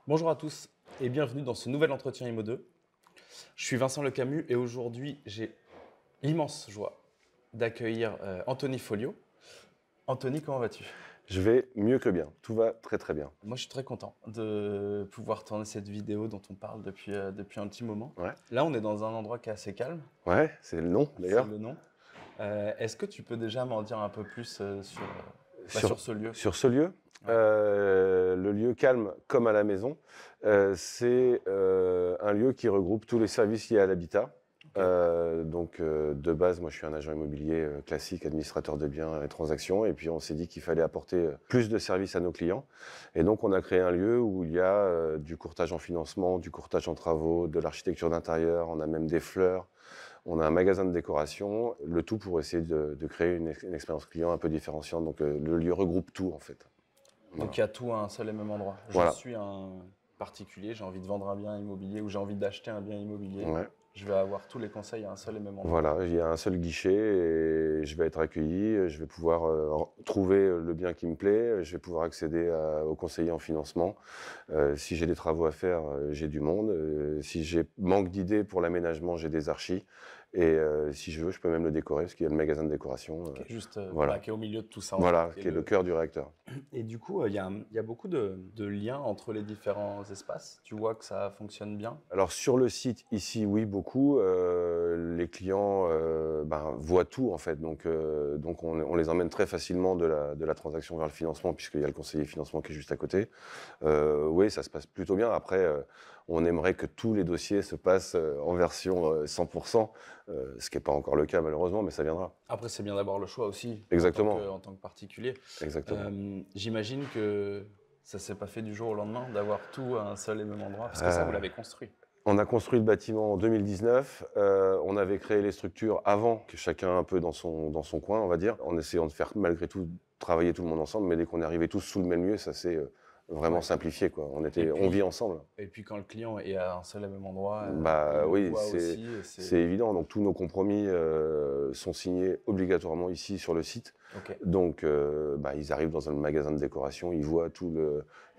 Bonjour à tous et bienvenue dans ce nouvel entretien Imo 2. Je suis Vincent Le Camus et aujourd'hui j'ai l'immense joie d'accueillir Anthony Folio. Anthony, comment vas-tu? Je vais mieux que bien. Tout va très très bien. Moi je suis très content de pouvoir tourner cette vidéo dont on parle depuis un petit moment. Ouais, Là on est dans un endroit qui est assez calme, ouais, c'est le nom c'est d'ailleurs. le nom. Est-ce que tu peux déjà m'en dire un peu plus Sur, sur ce lieu? sur ce lieu, Ouais. le lieu calme comme à la maison, c'est un lieu qui regroupe tous les services liés à l'habitat. Ok. De base, moi je suis un agent immobilier classique, administrateur de biens et transactions, et puis on s'est dit qu'il fallait apporter plus de services à nos clients. Et donc on a créé un lieu où il y a du courtage en financement, du courtage en travaux, de l'architecture d'intérieur, on a même des fleurs. On a un magasin de décoration, le tout pour essayer de créer une expérience client un peu différenciante. Donc le lieu regroupe tout en fait. Voilà. Donc il y a tout à un seul et même endroit. Je Voilà. suis un particulier, j'ai envie de vendre un bien immobilier ou j'ai envie d'acheter un bien immobilier. Ouais. Je vais avoir tous les conseils à un seul et même endroit. Voilà, il y a un seul guichet et je vais être accueilli, je vais pouvoir trouver le bien qui me plaît, je vais pouvoir accéder au conseiller en financement. Si j'ai des travaux à faire, j'ai du monde. Si j'ai manque d'idées pour l'aménagement, j'ai des archis. Et si je veux, je peux même le décorer parce qu'il y a le magasin de décoration. Qui est juste Voilà, qui est au milieu de tout ça en voilà, fait. qui est le cœur du réacteur. Et du coup, il y a beaucoup de liens entre les différents espaces. Tu vois que ça fonctionne bien. Alors sur le site ici, oui, beaucoup. Les clients voient tout en fait, donc on les emmène très facilement de la transaction vers le financement puisqu'il y a le conseiller financement qui est juste à côté. Oui, ça se passe plutôt bien. Après, on aimerait que tous les dossiers se passent en version 100%, ce qui n'est pas encore le cas malheureusement, mais ça viendra. Après, c'est bien d'avoir le choix aussi Exactement, en tant que particulier. exactement. J'imagine que ça s'est pas fait du jour au lendemain d'avoir tout à un seul et même endroit, parce que ça, vous Euh, l'avez construit. On a construit le bâtiment en 2019. On avait créé les structures avant que chacun un peu dans son coin, on va dire, en essayant de faire malgré tout travailler tout le monde ensemble. Mais dès qu'on est arrivé tous sous le même lieu, ça s'est vraiment Ouais. simplifié, quoi. Et On vit puis, ensemble. quand le client est à un seul et même endroit, il Bah le oui, voit aussi. Et c'est évident. Donc tous nos compromis sont signés obligatoirement ici sur le site. Ok. Donc ils arrivent dans un magasin de décoration, ils voient tout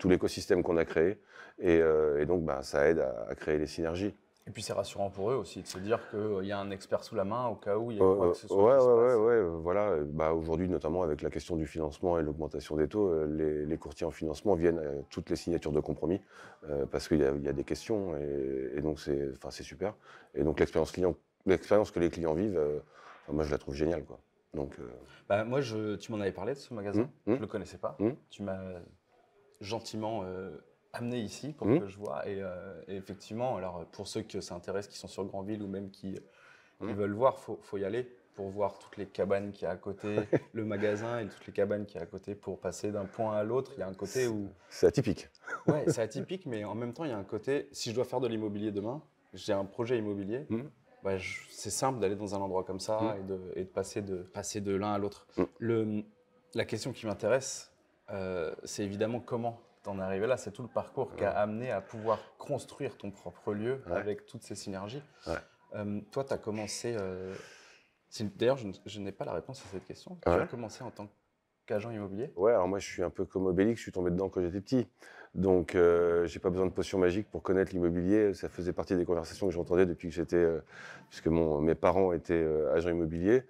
l'écosystème qu'on a créé et donc ça aide à créer les synergies. Et puis c'est rassurant pour eux aussi de se dire qu'il y a un expert sous la main au cas où il y a quoi que ce soit Ouais, qui se passe. voilà. Aujourd'hui, notamment avec la question du financement et l'augmentation des taux, les courtiers en financement viennent à toutes les signatures de compromis parce il y a des questions et donc c'est super. Et donc l'expérience que les clients vivent, moi je la trouve géniale, quoi. Donc, Moi, tu m'en avais parlé de ce magasin. hum, hum, Je le connaissais pas. hum, Tu m'as gentiment amené ici pour hum, que je vois. Et effectivement, alors pour ceux qui s'intéressent, qui sont sur Granville ou même qui hum. veulent voir, faut y aller pour voir toutes les cabanes qu'il y a à côté, le magasin et toutes les cabanes qu'il y a à côté pour passer d'un point à l'autre. Il y a un côté où, C'est atypique. ouais, c'est atypique, mais en même temps, il y a un côté, si je dois faire de l'immobilier demain, j'ai un projet immobilier, Hum, c'est simple d'aller dans un endroit comme ça hum, et de passer de l'un à l'autre. hum. La question qui m'intéresse, c'est évidemment comment t'en es arrivé là. C'est tout le parcours qui a amené à pouvoir construire ton propre lieu Ouais, avec toutes ces synergies. ouais, Toi, tu as commencé. D'ailleurs, je n'ai pas la réponse à cette question. Tu as ouais. commencé en tant qu'agent immobilier. Ouais, alors moi je suis un peu comme Obélix, je suis tombé dedans quand j'étais petit. Donc j'ai pas besoin de potion magique pour connaître l'immobilier. Ça faisait partie des conversations que j'entendais depuis que puisque mes parents étaient agents immobiliers.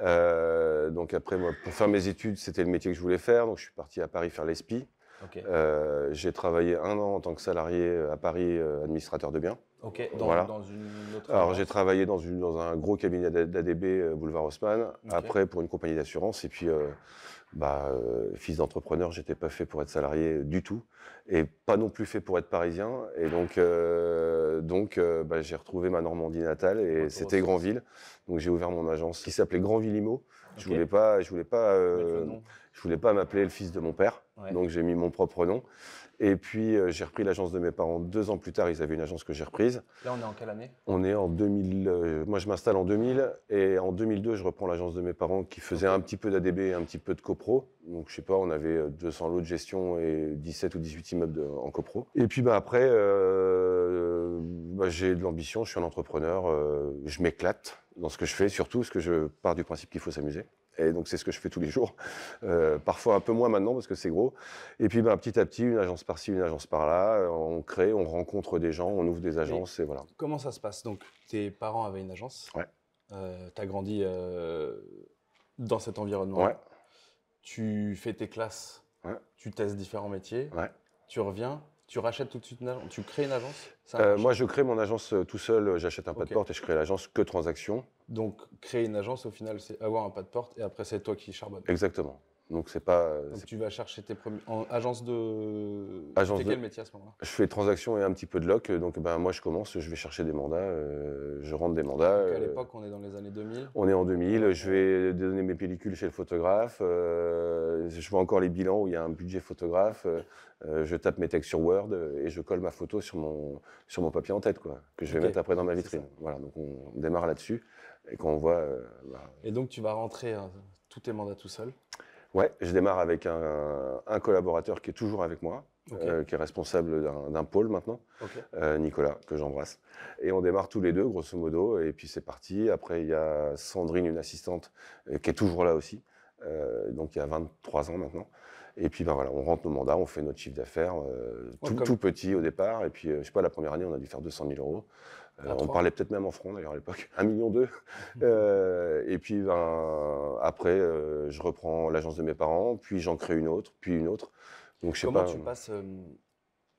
Donc après moi, pour faire mes études, c'était le métier que je voulais faire. Donc je suis parti à Paris faire l'ESPI. Ok. J'ai travaillé 1 an en tant que salarié à Paris, administrateur de biens. Ok. Voilà. Dans une autre Alors j'ai agence. travaillé dans un gros cabinet d'ADB, boulevard Haussmann. Ok. Après pour une compagnie d'assurance et puis fils d'entrepreneur, j'étais pas fait pour être salarié du tout et pas non plus fait pour être parisien. Et j'ai retrouvé ma Normandie natale et Retour aux c'était sources. Granville. Donc j'ai ouvert mon agence qui s'appelait Granville Immo. Ok. Je voulais pas, Mettre le nom. je voulais pas m'appeler le fils de mon père. Ouais. Donc j'ai mis mon propre nom. Et puis j'ai repris l'agence de mes parents 2 ans plus tard. Ils avaient une agence que j'ai reprise. Là, on est en quelle année? On est en 2000. Moi, je m'installe en 2000 et en 2002, je reprends l'agence de mes parents qui faisait un petit peu d'ADB et un petit peu de copro. Donc, je sais pas, on avait 200 lots de gestion et 17 ou 18 immeubles en copro. Et puis, après, j'ai de l'ambition, je suis un entrepreneur, je m'éclate dans ce que je fais, surtout parce que je pars du principe qu'il faut s'amuser. Et donc, c'est ce que je fais tous les jours. Parfois un peu moins maintenant parce que c'est gros. Et puis, petit à petit, une agence par-ci, une agence par-là. On crée, on rencontre des gens, on ouvre des agences et voilà. Comment ça se passe? Donc, tes parents avaient une agence. Ouais. Tu as grandi dans cet environnement. Ouais. Tu fais tes classes. Ouais. Tu testes différents métiers. Ouais. Tu reviens. Tu rachètes tout de suite une agence. Tu crées une agence? Moi, je crée mon agence tout seul. J'achète un pas de Ok. porte et je crée l'agence que transaction. Donc, créer une agence, au final, c'est avoir un pas de porte et après, c'est toi qui charbonne. Exactement. Donc, c'est pas. Donc, tu vas chercher tes premiers. En agence de. Agence tu fais de- quel métier à ce moment-là? Je fais transaction et un petit peu de loc. Donc, moi, je commence, je vais chercher des mandats. Je rentre des mandats. Donc, à l'époque, on est dans les années 2000. On est en 2000. Je vais donner mes pellicules chez le photographe. Je vois encore les bilans où il y a un budget photographe. Je tape mes textes sur Word et je colle ma photo sur mon papier en tête, quoi, que je vais Ok, mettre après dans ma c'est vitrine. ça. Voilà, donc on démarre là-dessus. Et quand on voit. Et donc, tu vas rentrer tous tes mandats tout seul. Ouais, je démarre avec un collaborateur qui est toujours avec moi, Ok. qui est responsable d'un pôle maintenant, Ok. Nicolas, que j'embrasse. Et on démarre tous les deux, grosso modo, et puis c'est parti. Après, il y a Sandrine, une assistante, qui est toujours là aussi, donc il y a 23 ans maintenant. Et puis voilà, on rentre nos mandats, on fait notre chiffre d'affaires, tout petit au départ. Et puis, je sais pas, la première année, on a dû faire 200 000 euros. On parlait peut-être même en francs d'ailleurs à l'époque, 1,2 million. Et puis après, je reprends l'agence de mes parents, puis j'en crée une autre, puis une autre. Donc je sais Comment pas. tu passes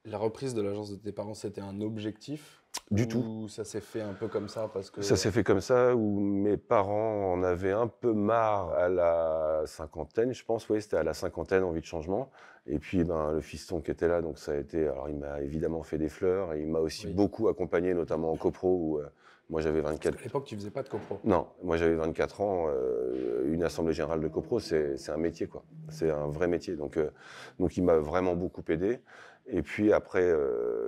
la reprise de l'agence de tes parents, c'était un objectif? Du tout. Ou ça s'est fait un peu comme ça parce que. Ça s'est fait comme ça, où mes parents en avaient un peu marre à la cinquantaine, je pense. Oui, c'était à la cinquantaine, envie de changement. Et puis, le fiston qui était là, donc ça a été. Alors, il m'a évidemment fait des fleurs et il m'a aussi Oui. beaucoup accompagné, notamment en copro, où moi j'avais Parce 24. qu'à l'époque, tu faisais pas de copro. Non, moi j'avais 24 ans. Une assemblée générale de copro, c'est un métier, quoi. C'est un vrai métier. Donc il m'a vraiment beaucoup aidé. Et puis après,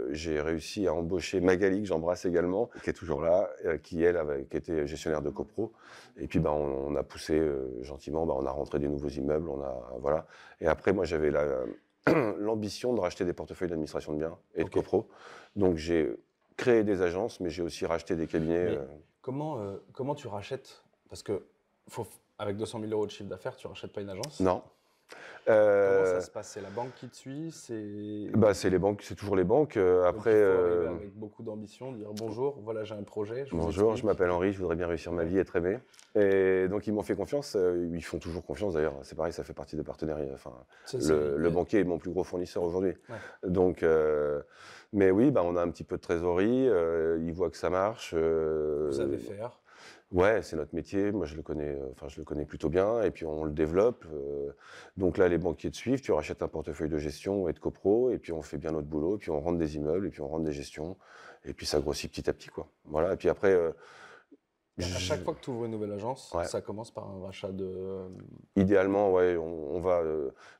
j'ai réussi à embaucher Magali, que j'embrasse également, qui est toujours là, qui était gestionnaire de copro. Et puis on a poussé gentiment, on a rentré des nouveaux immeubles, voilà. Et après, moi j'avais l'ambition de racheter des portefeuilles d'administration de biens et de copro. Donc j'ai créé des agences, mais j'ai aussi racheté des cabinets. Mais comment tu rachètes? Parce que avec 200 000 euros de chiffre d'affaires, tu rachètes pas une agence? Non. Comment ça se passe? C'est la banque qui te suit? C'est les banques, c'est toujours les banques. Après, il faut arriver avec beaucoup d'ambition, dire bonjour, voilà, j'ai un projet. bonjour, je m'appelle Henri, je voudrais bien réussir ma vie, être aimé. Et donc ils m'ont fait confiance, ils font toujours confiance d'ailleurs, c'est pareil, ça fait partie des partenariats. Enfin, le banquier est mon plus gros fournisseur aujourd'hui. Ouais. Donc, mais oui, on a un petit peu de trésorerie, ils voient que ça marche. Vous savez faire. Ouais, c'est notre métier. Moi, je le connais plutôt bien. Et puis, on le développe. Donc là, les banquiers te suivent. Tu rachètes un portefeuille de gestion et de copro. Et puis, on fait bien notre boulot. Et puis, on rentre des immeubles. Et puis, on rentre des gestions. Et puis, ça grossit petit à petit, quoi. Voilà. Et puis après. À chaque fois que tu ouvres une nouvelle agence, ça commence par un rachat de. Idéalement, ouais, on va.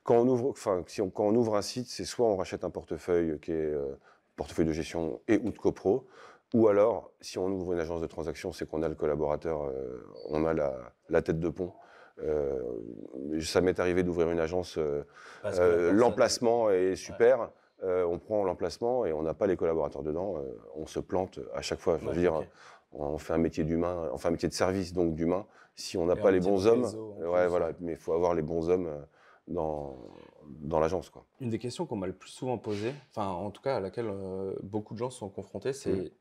Quand on ouvre un site, c'est soit on rachète un portefeuille qui est portefeuille de gestion et ou de copro. Ou alors, si on ouvre une agence de transaction, c'est qu'on a le collaborateur, on a la tête de pont. Ça m'est arrivé d'ouvrir une agence, l'emplacement est super, on prend l'emplacement et on n'a pas les collaborateurs dedans, on se plante à chaque fois. Je veux dire, on fait un métier d'humain, enfin un métier de service, donc d'humain. Si on n'a pas les bons hommes, voilà, mais il faut avoir les bons hommes dans l'agence, quoi. Une des questions qu'on m'a le plus souvent posée, enfin en tout cas à laquelle beaucoup de gens sont confrontés, c'est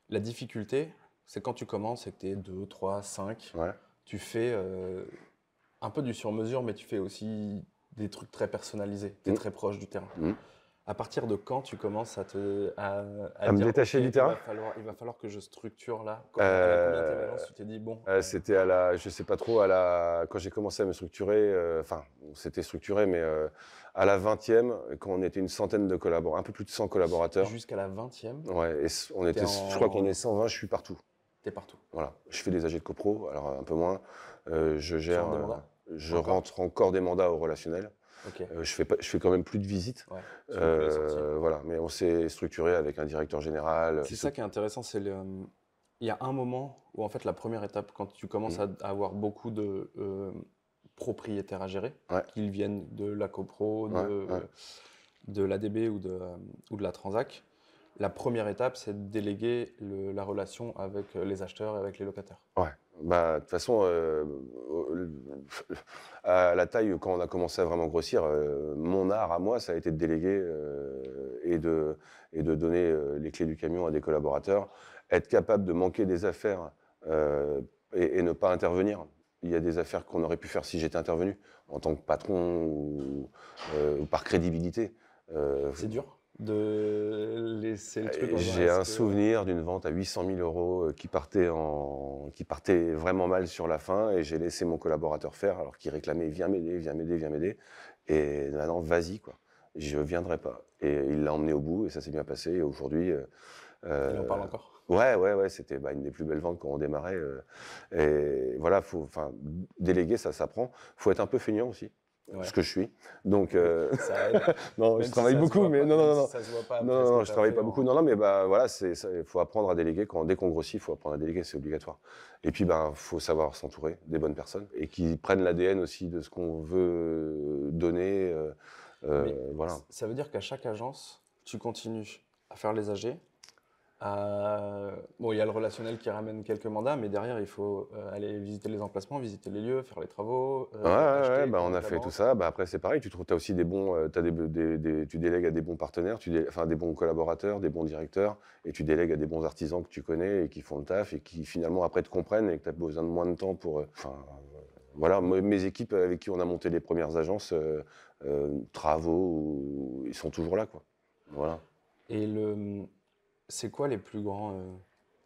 la difficulté, c'est quand tu commences et que tu es 2, 3, 5, tu fais un peu du sur-mesure, mais tu fais aussi des trucs très personnalisés, tu es très proche du terrain. À partir de quand tu commences à me détacher du terrain? Il va falloir que je structure là. À combien t'es l'agence, tu t'es dit bon. C'était je sais pas trop, quand j'ai commencé à me structurer, c'était structuré, mais à la 20e, quand on était une centaine de collaborateurs, un peu plus de 100 collaborateurs. Jusqu'à la 20e? Ouais, et je crois qu'on est 120, je suis partout. T'es partout. Voilà, je fais des AG de copro, alors un peu moins. Je gère, des mandats je rentre encore des mandats au relationnel. Okay. Je fais quand même plus de visites. Voilà, mais on s'est structuré avec un directeur général. C'est ça qui est intéressant, il y a un moment où en fait la première étape, quand tu commences à avoir beaucoup de propriétaires à gérer, qu'ils viennent de la copro, de l'ADB ou de la Transac, la première étape, c'est de déléguer la relation avec les acheteurs et avec les locataires. Ouais. De toute façon, à la taille, quand on a commencé à vraiment grossir, mon art à moi, ça a été de déléguer et de donner les clés du camion à des collaborateurs, être capable de manquer des affaires et ne pas intervenir. Il y a des affaires qu'on aurait pu faire si j'étais intervenu en tant que patron ou par crédibilité. C'est dur de laisser le truc. J'ai un souvenir d'une vente à 800 000 euros qui partait vraiment mal sur la fin et j'ai laissé mon collaborateur faire alors qu'il réclamait « viens m'aider, viens m'aider, viens m'aider ». Et maintenant, vas-y, quoi. Je ne viendrai pas. Et il l'a emmené au bout et ça s'est bien passé. Et aujourd'hui… il en parle encore. Ouais, c'était une des plus belles ventes quand on démarrait. Et voilà, déléguer, ça s'apprend. Il faut être un peu feignant aussi. Ouais. Ce que je suis. Donc, ça aide. non, je travaille beaucoup, mais non. Ça se voit pas. Non, je travaille pas beaucoup. Non, mais voilà, il faut apprendre à déléguer. Dès qu'on grossit, il faut apprendre à déléguer, c'est obligatoire. Et puis, faut savoir s'entourer des bonnes personnes et qui prennent l'ADN aussi de ce qu'on veut donner. Voilà. Ça veut dire qu'à chaque agence, tu continues à faire les AG. Bon, il y a le relationnel qui ramène quelques mandats, mais derrière, il faut aller visiter les emplacements, visiter les lieux, faire les travaux. Ouais, on a fait tout ça. Après, c'est pareil, tu as aussi des bons, tu délègues à des bons partenaires, des bons collaborateurs, des bons directeurs, et tu délègues à des bons artisans que tu connais et qui font le taf et qui finalement après te comprennent et que tu as besoin de moins de temps pour. Voilà, mes équipes avec qui on a monté les premières agences, travaux, ils sont toujours là, quoi. Voilà. Et c'est quoi les plus grands,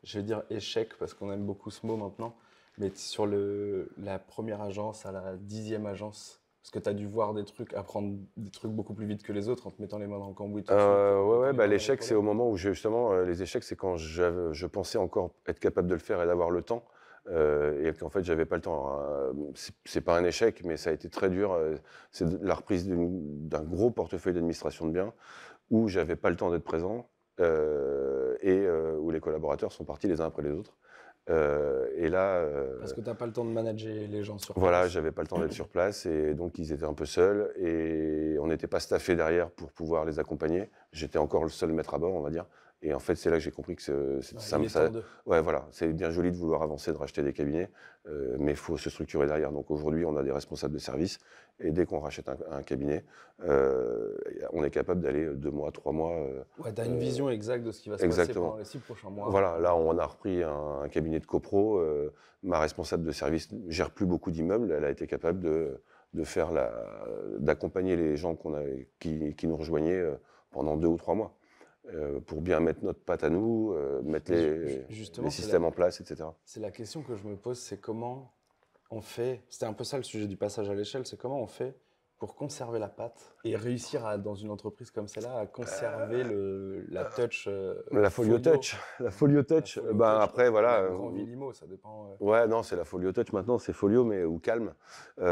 je vais dire échecs, parce qu'on aime beaucoup ce mot maintenant, mais sur la première agence à la 10e agence, parce que tu as dû voir des trucs, apprendre des trucs beaucoup plus vite que les autres en te mettant les mains dans le cambouis tout de suite. L'échec, c'est au moment où justement, les échecs, c'est quand je pensais encore être capable de le faire et d'avoir le temps. Et qu'en fait, j'avais pas le temps. C'est pas un échec, mais ça a été très dur. C'est la reprise d'un gros portefeuille d'administration de biens où j'avais pas le temps d'être présent. Où les collaborateurs sont partis les uns après les autres. Et là, parce que tu n'as pas le temps de manager les gens sur place. Voilà, j'avais pas le temps d'être sur place et donc ils étaient un peu seuls et on n'était pas staffé derrière pour pouvoir les accompagner. J'étais encore le seul maître à bord, on va dire. Et en fait, c'est là que j'ai compris que ouais, voilà, c'est bien joli de vouloir avancer, de racheter des cabinets, mais il faut se structurer derrière. Donc aujourd'hui, on a des responsables de service et dès qu'on rachète un cabinet, on est capable d'aller 2 mois, 3 mois. Ouais, tu as une vision exacte de ce qui va se passer pendant les 6 prochains mois. Voilà, là, on a repris un cabinet de copro. Ma responsable de service ne gère plus beaucoup d'immeubles. Elle a été capable d'accompagner les gens qui nous rejoignaient pendant 2 ou 3 mois. Pour bien mettre notre patte à nous, mettre les systèmes en place, etc. C'est la question que je me pose, c'est comment on fait, c'était un peu ça le sujet du passage à l'échelle, c'est comment on fait pour conserver la patte et réussir dans une entreprise comme celle-là, à conserver la touch. La folio touch. Après, voilà. Grand Vilimo, ça dépend. Ouais, non, c'est la folio touch maintenant, c'est folio, mais ou calme. On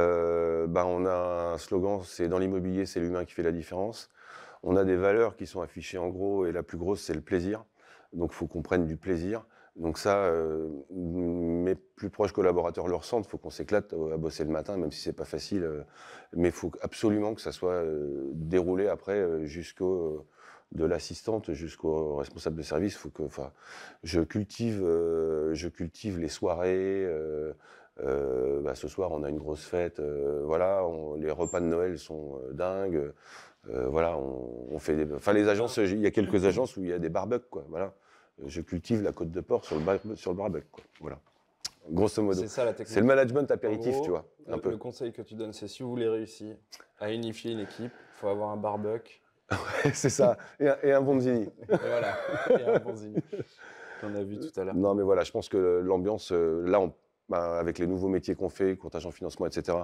a un slogan, c'est dans l'immobilier, c'est l'humain qui fait la différence. On a des valeurs qui sont affichées en gros et la plus grosse, c'est le plaisir. Donc, il faut qu'on prenne du plaisir. Donc ça, mes plus proches collaborateurs le ressentent. Il faut qu'on s'éclate à bosser le matin, même si c'est pas facile. Mais il faut absolument que ça soit déroulé après de l'assistante jusqu'au responsable de service. Je cultive les soirées. Ce soir, on a une grosse fête. Les repas de Noël sont dingues. On fait les agences, il y a quelques agences où il y a des barbecues, quoi. Voilà. Je cultive la côte de porc sur le barbecue, quoi. Voilà. Grosso modo. C'est ça la technique. C'est le management apéritif, en gros, tu vois. Le conseil que tu donnes, c'est si vous voulez réussir à unifier une équipe, il faut avoir un barbecue. Ouais, c'est ça. Et un bon zini. Voilà. Et un bon zini. Qu'on a vu tout à l'heure. Non, mais voilà, je pense que l'ambiance, là, avec les nouveaux métiers qu'on fait, courtage en financement, etc.,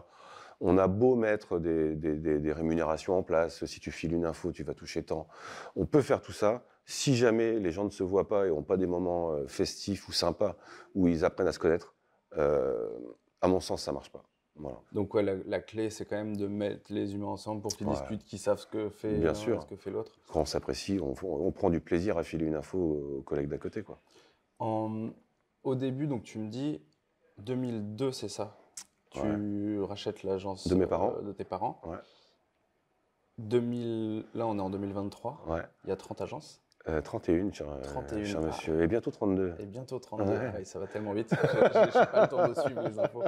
on a beau mettre des rémunérations en place, si tu files une info, tu vas toucher tant. On peut faire tout ça. Si jamais les gens ne se voient pas et n'ont pas des moments festifs ou sympas où ils apprennent à se connaître, à mon sens, ça ne marche pas. Voilà. Donc ouais, la clé, c'est quand même de mettre les humains ensemble pour qu'ils discutent, qu'ils savent ce que fait l'un et ce que fait l'autre. Quand on s'apprécie, on prend du plaisir à filer une info aux collègues d'à côté, quoi. Au début, donc tu me dis, 2002, c'est ça? Tu rachètes l'agence de mes parents. De tes parents. Ouais. Là, on est en 2023. Ouais. Il y a 30 agences. 31, cher monsieur. Et bientôt 32. Et bientôt 32. Ouais. Ouais, ça va tellement vite. Je n'ai pas le temps de suivre les infos.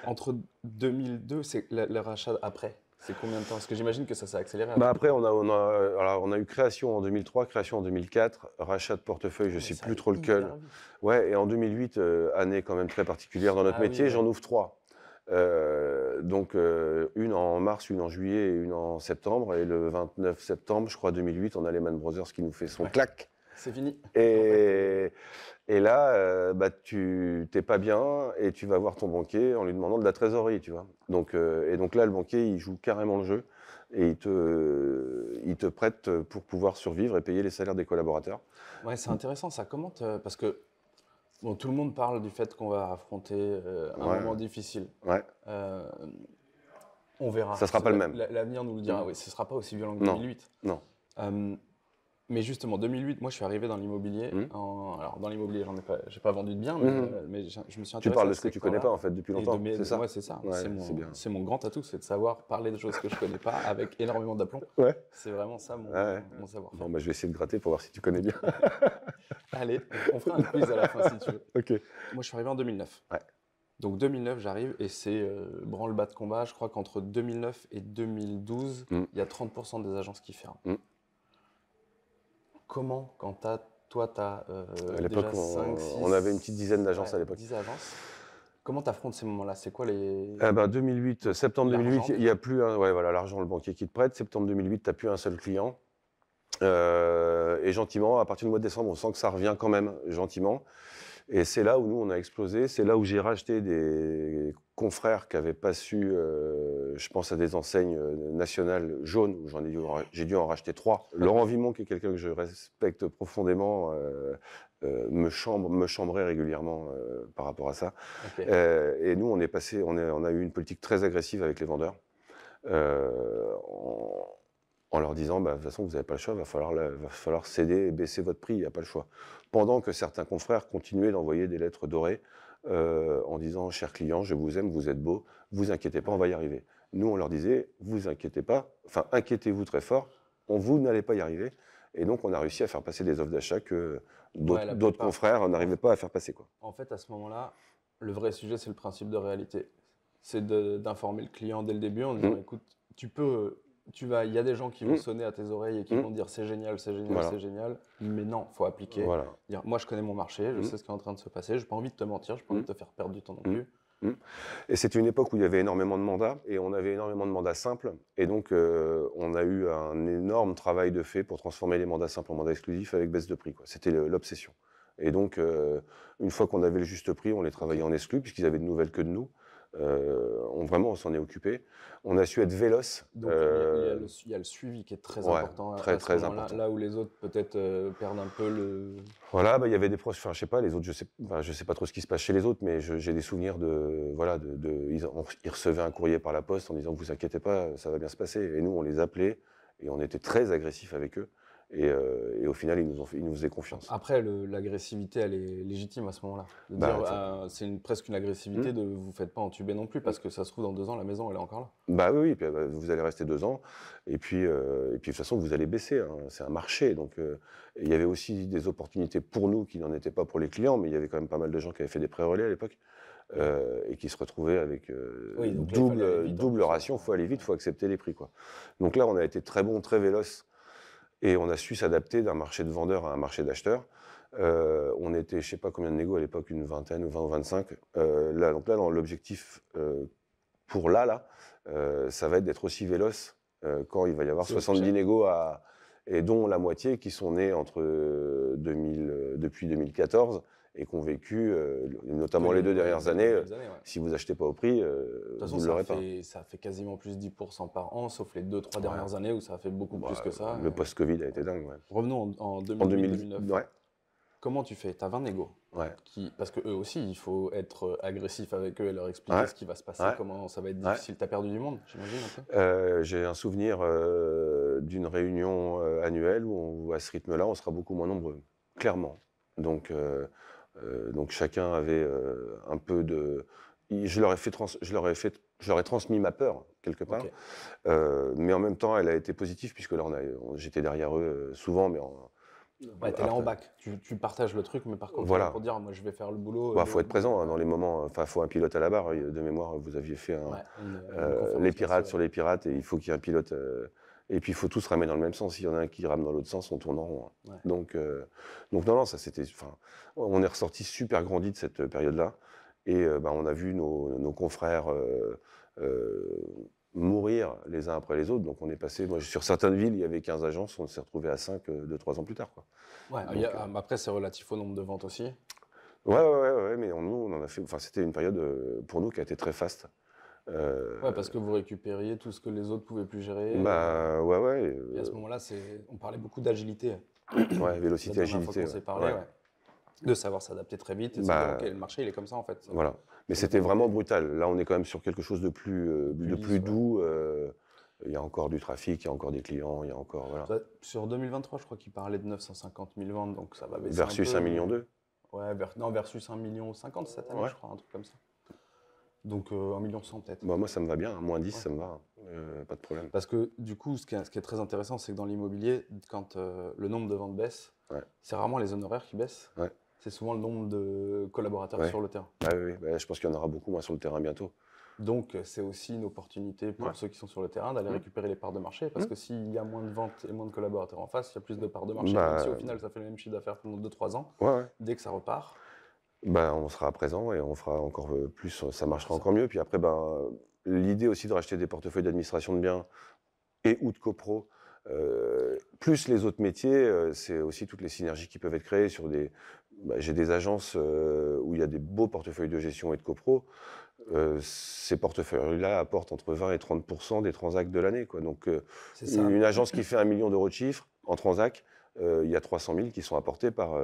Entre 2002, c'est le rachat après. C'est combien de temps? Parce que j'imagine que ça s'est accéléré. Après, on a eu création en 2003, création en 2004, rachat de portefeuille, je ne sais plus trop lequel. Ouais, et en 2008, année quand même très particulière dans notre métier, j'en ouvre 3. Donc une en mars, une en juillet et une en septembre. Et le 29 septembre, je crois 2008, on a Lehman Brothers qui nous fait son clac. C'est fini. Et là, tu t'es pas bien et tu vas voir ton banquier en lui demandant de la trésorerie, tu vois. Donc là, le banquier, il joue carrément le jeu et il te prête pour pouvoir survivre et payer les salaires des collaborateurs. Ouais, c'est intéressant ça. Parce que bon, tout le monde parle du fait qu'on va affronter un moment difficile. Ouais. On verra. Ça sera pas le même. L'avenir nous le dira. Oui, ce sera pas aussi violent que 2008. Non. Mais justement, 2008, moi, je suis arrivé dans l'immobilier. Alors, dans l'immobilier, j'ai pas vendu de biens, mais je me suis intéressé. Tu parles de ce que tu connais pas, en fait, depuis longtemps, c'est ça? Ouais, c'est ça. Ouais, c'est mon grand atout, c'est de savoir parler de choses que je connais pas avec énormément d'aplomb. Ouais. C'est vraiment ça mon savoir. Bon, je vais essayer de gratter pour voir si tu connais bien. Allez, on fera un quiz à la fin, si tu veux. Ok. Moi, je suis arrivé en 2009. Ouais. Donc, 2009, j'arrive et c'est branle-bas de combat. Je crois qu'entre 2009 et 2012, il y a 30% des agences qui ferment. Comment, quand toi, tu as à l'époque, on avait une petite dizaine d'agences à l'époque. 10 agences. Comment tu affrontes ces moments-là? C'est quoi les... 2008, septembre 2008, il n'y a plus l'argent, le banquier qui te prête. Septembre 2008, tu n'as plus un seul client. Et gentiment, à partir du mois de décembre, on sent que ça revient quand même, gentiment. Et c'est là où nous, on a explosé. C'est là où j'ai racheté des confrères qui n'avaient pas su, je pense à des enseignes nationales jaunes, où j'ai dû en racheter 3. Laurent Vimon, qui est quelqu'un que je respecte profondément, me chambrait régulièrement par rapport à ça. Okay. Et nous, on a eu une politique très agressive avec les vendeurs. En leur disant, de toute façon, vous n'avez pas le choix, va falloir céder et baisser votre prix, il n'y a pas le choix. Pendant que certains confrères continuaient d'envoyer des lettres dorées en disant, chers clients, je vous aime, vous êtes beaux, vous inquiétez pas, on va y arriver. Nous, on leur disait, vous inquiétez pas, enfin, inquiétez-vous très fort, vous n'allez pas y arriver. Et donc, on a réussi à faire passer des offres d'achat que d'autres confrères n'arrivaient pas à faire passer, quoi. En fait, à ce moment-là, le vrai sujet, c'est le principe de réalité. C'est d'informer le client dès le début en disant, écoute, il y a des gens qui vont sonner à tes oreilles et qui vont dire c'est génial, c'est génial, c'est génial, mais non, il faut appliquer. Dire, moi, je connais mon marché, je sais ce qui est en train de se passer, je n'ai pas envie de te mentir, je n'ai pas envie de te faire perdre du temps non plus. Et c'était une époque où il y avait énormément de mandats, et on avait énormément de mandats simples, et donc on a eu un énorme travail de fait pour transformer les mandats simples en mandats exclusifs avec baisse de prix. C'était l'obsession. Et donc, une fois qu'on avait le juste prix, on les travaillait en exclu, puisqu'ils avaient de nouvelles que de nous. On s'en est occupé. On a su être véloce. Donc, il y a le suivi qui est très important. Très important. Là où les autres peut-être perdent un peu le... Voilà, il y avait des proches, enfin je sais pas, les autres, je sais pas trop ce qui se passe chez les autres, mais j'ai des souvenirs ils recevaient un courrier par la poste en disant vous inquiétez pas, ça va bien se passer. Et nous, on les appelait et on était très agressifs avec eux. Et au final, ils nous faisaient confiance. Après, l'agressivité, elle est légitime à ce moment-là. C'est presque une agressivité de vous faites pas entuber non plus, parce que ça se trouve dans 2 ans, la maison, elle est encore là. Oui, puis, vous allez rester 2 ans, et puis de toute façon, vous allez baisser. Hein, c'est un marché, donc il y avait aussi des opportunités pour nous qui n'en étaient pas pour les clients, mais il y avait quand même pas mal de gens qui avaient fait des pré-relais à l'époque. Et qui se retrouvaient avec double ration, il faut aller vite, il faut accepter les prix, quoi. Donc là, on a été très bon, très véloce. Et on a su s'adapter d'un marché de vendeurs à un marché d'acheteurs. On était, je ne sais pas combien de négos à l'époque, une vingtaine, 20 ou 25. Donc là, dans l'objectif pour ça va être d'être aussi véloce quand il va y avoir 70 négos, et dont la moitié qui sont nés depuis 2014 et qui ont vécu, notamment les 2 dernières années. Si vous achetez pas au prix, vous ne l'aurez pas. Ça fait quasiment plus 10% par an, sauf les 2-3 dernières années où ça a fait beaucoup plus que ça. Le post-Covid a été dingue. Ouais. Revenons en 2008-2009. Ouais. Comment tu fais? Tu as 20 négos. Ouais. Parce qu'eux aussi, il faut être agressif avec eux et leur expliquer ce qui va se passer, comment ça va être difficile. Tu as perdu du monde, j'imagine un peu. J'ai un souvenir d'une réunion annuelle où à ce rythme-là, on sera beaucoup moins nombreux, clairement. Donc chacun avait un peu de... Je leur ai transmis ma peur, quelque part. Okay. Mais en même temps, elle a été positive, puisque là, j'étais derrière eux souvent, mais Ouais, t'es là en bac, tu partages le truc, mais par contre, Voilà. pour dire, moi je vais faire le boulot. Faut être présent hein, dans les moments, enfin, faut un pilote à la barre. De mémoire, vous aviez fait les pirates sur les pirates, et il faut qu'il y ait un pilote. Et puis il faut tous ramer dans le même sens. S'il y en a un qui rame dans l'autre sens, on tourne en rond. Hein. Ouais. Donc non, ça c'était. Enfin, on est ressorti super grandi de cette période-là, et on a vu nos confrères mourir les uns après les autres. Donc on est passé, moi sur certaines villes, il y avait 15 agences, on s'est retrouvé à 5 2-3 ans plus tard. Quoi. Ouais, donc, après c'est relatif au nombre de ventes aussi. Ouais, mais nous on en a fait, enfin c'était une période pour nous qui a été très faste. Ouais, parce que vous récupériez tout ce que les autres pouvaient plus gérer. Ouais. Et à ce moment-là, on parlait beaucoup d'agilité. Ouais, vélocité, agilité. On s'est parlé, de savoir s'adapter très vite et de se dire, ok, le marché il est comme ça en fait. Voilà. Mais c'était vraiment brutal. Là, on est quand même sur quelque chose de plus doux. Il y a encore du trafic, il y a encore des clients, il y a encore. Voilà. Sur 2023, je crois qu'il parlait de 950 000 ventes, donc ça va baisser. Versus 1,2 million. Ouais, versus 1,50 million cette année, je crois, un truc comme ça. Donc 1,1 million peut-être. Moi, ça me va bien. Moins 10, ça me va. Pas de problème. Parce que du coup, ce qui est très intéressant, c'est que dans l'immobilier, quand le nombre de ventes baisse, c'est rarement les honoraires qui baissent. Ouais. C'est souvent le nombre de collaborateurs sur le terrain. Oui. Je pense qu'il y en aura beaucoup moins sur le terrain bientôt. Donc, c'est aussi une opportunité pour ceux qui sont sur le terrain d'aller récupérer les parts de marché. Parce que s'il y a moins de ventes et moins de collaborateurs en face, il y a plus de parts de marché. Même si au final, ça fait le même chiffre d'affaires pendant 2-3 ans, dès que ça repart. On sera présent et on fera encore plus, ça marchera encore mieux. Puis après, l'idée aussi de racheter des portefeuilles d'administration de biens et ou de copro, plus les autres métiers, c'est aussi toutes les synergies qui peuvent être créées sur j'ai des agences où il y a des beaux portefeuilles de gestion et de copro. Ces portefeuilles-là apportent entre 20 et 30% des transacts de l'année. Donc, une agence qui fait 1 million d'euros de chiffre en transact, il y a 300 000 qui sont apportés par